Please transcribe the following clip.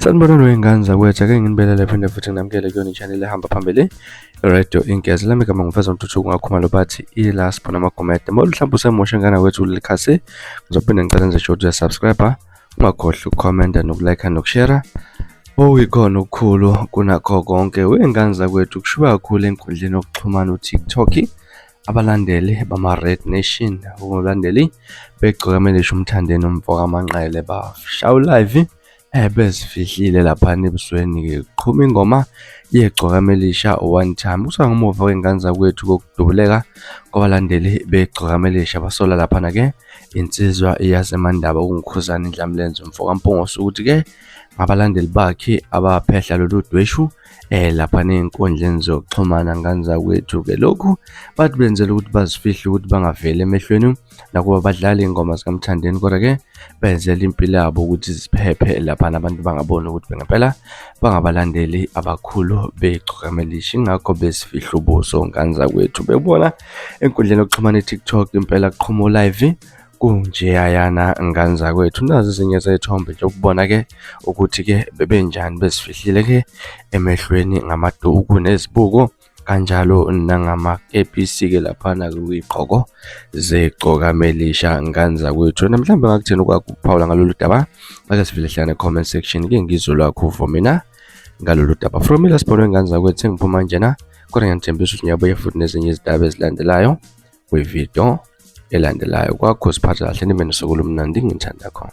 Sanibonani wey'ngane zakwethu, ake nginibelele phinde futhi nginamukele kuyona i-channel ehamba phambili i-Radio Inkezi. Lami igama ngifeza Mthuthuko ngakhuluma bathi ila sibona amagomede. Uma mhlawumbe usemusha ngana kwethu kuleli khasi, ngizophinda ngicela nje ukuthi uyasubscribe, ungakhohlwa ukukhomenta nokulike nokushare. Ikhona okukhulu kunakho konke wey'ngane zakwethu, kushiwa kakhulu enkundleni yokuxhumana uTikTok. Abalandeli bama-Red Nation, abalandeli begqokamelisha umthandeni umfoka amanqele bashawu live bezifihlile laphana ebusweni-ke kuqhuma ingoma yegqokamelisha one time. Kusangemuva kwey'ngane zakwethu kokudubuleka kwabalandeli begqokamelisha basola laphana-ke insizwa yaseMandaba uNkhudzana Ndlamlenze umfoka Mpungose ukuthi-ke abalandeli bakhe abaphehla lolu dweshu laphana ey'nkundleni zokuxhumana. Ngane zakwethu-ke lokhu bathi benzela ukuthi bazifihle ukuthi bangaveli emehlweni nakuba badlala iy'ngoma zikaMthandeni, kodwa-ke benzela impilo yabo ukuthi ziphephe laphana abantu bangaboni ukuthi ngempela bangabalandeli abakhulu begqokamelisha. Ingakho besifihla ubuso ngane zakwethu. Bebona enkundleni yokuxhumana iTikTok impela kuqhuma live kunjeyayana ngane zakwethu. Nazi ezinye zey'thombe nje ukubona-ke ukuthi-ke bebenjani bezifihlile-ke emehlweni ngamaduku nezibuko kanjalo nangamakepisi-ke laphana kuyigqoko zegqokamelisha ngane zakwethu. Wena mhlawumbe ngakutheni ukwakuphawula ngalolu daba, ake sifihle hlane comment section ke ngizwe lwakho uvo mina ngalolu daba. From ila sibona ngane zakwethu sengiphuma njena, kodwa ngiyathembisa ukuthi ngiyabuya futhi nezinye izindaba ezilandelayo kwivideo elandelayo. Kwakho siphatha kahle, nibe nosuku olumnandi, ngithanda khona.